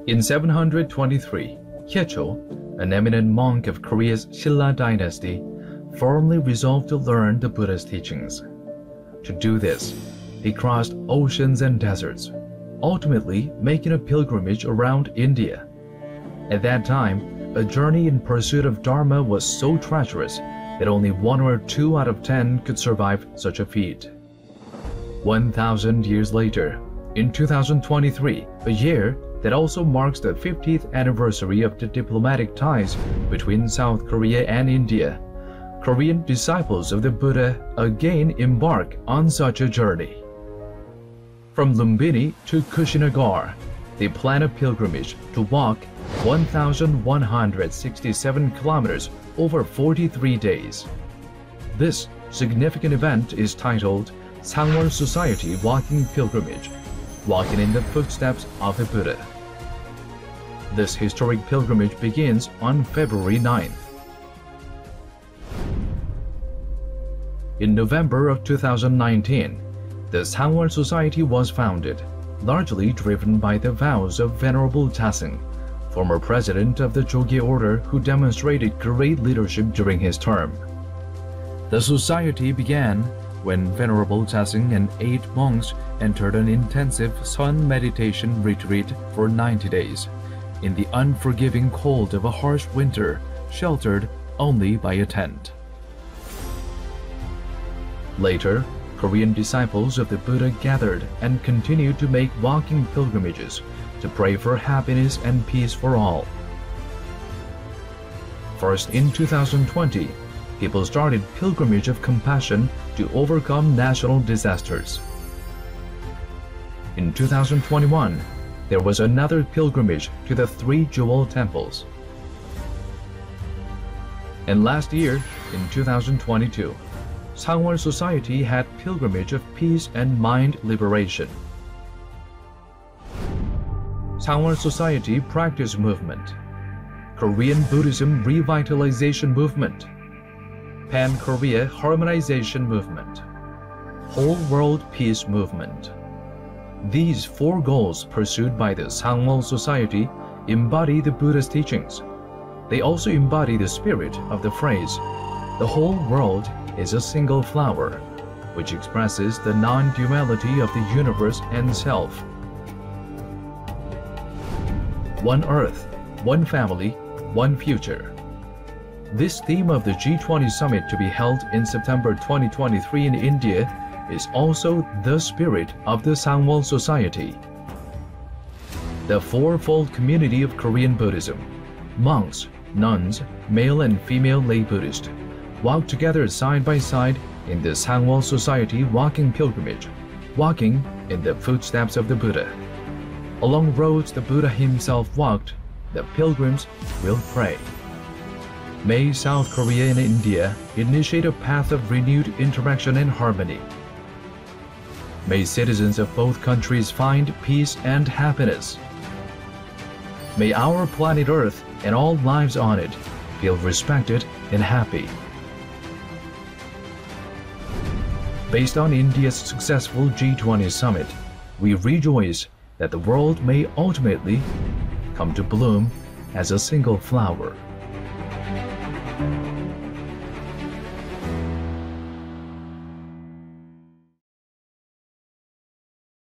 In 723, Hyecho, an eminent monk of Korea's Silla dynasty, firmly resolved to learn the Buddha's teachings. To do this, he crossed oceans and deserts, ultimately making a pilgrimage around India. At that time, a journey in pursuit of Dharma was so treacherous that only 1 or 2 out of 10 could survive such a feat. 1,000 years later, in 2023, a year that also marks the 50th anniversary of the diplomatic ties between South Korea and India, Korean disciples of the Buddha again embark on such a journey. From Lumbini to Kushinagar, they plan a pilgrimage to walk 1,167 kilometers over 43 days. This significant event is titled Sangwol Society Walking Pilgrimage, walking in the footsteps of the Buddha. This historic pilgrimage begins on February 9th. In November of 2019, the Sangwol Society was founded, largely driven by the vows of Venerable Tasing, former president of the Jogye order who demonstrated great leadership during his term. The society began when Venerable Tasing and 8 monks entered an intensive sun meditation retreat for 90 days, in the unforgiving cold of a harsh winter, sheltered only by a tent. Later, Korean disciples of the Buddha gathered and continued to make walking pilgrimages to pray for happiness and peace for all. First, in 2020, people started pilgrimage of compassion to overcome national disasters. In 2021, there was another pilgrimage to the 3 jewel temples. And last year, in 2022, Sangwol Society had pilgrimage of peace and mind liberation. Sangwol Society Practice Movement, Korean Buddhism Revitalization Movement, Pan-Korea Harmonization Movement, Whole World Peace Movement. These 4 goals pursued by the Sangwol Society embody the Buddha's teachings. They also embody the spirit of the phrase, "The whole world is a single flower," which expresses the non-duality of the universe and self. One Earth, one family, one future. This theme of the G20 summit to be held in September 2023 in India is also the spirit of the Sangwol Society. The fourfold community of Korean Buddhism, monks, nuns, male and female lay Buddhists, walk together side by side in the Sangwol Society Walking Pilgrimage, walking in the footsteps of the Buddha. Along roads the Buddha himself walked, the pilgrims will pray. May South Korea and India initiate a path of renewed interaction and harmony. May citizens of both countries find peace and happiness. May our planet Earth and all lives on it feel respected and happy. Based on India's successful G20 summit, we rejoice that the world may ultimately come to bloom as a single flower.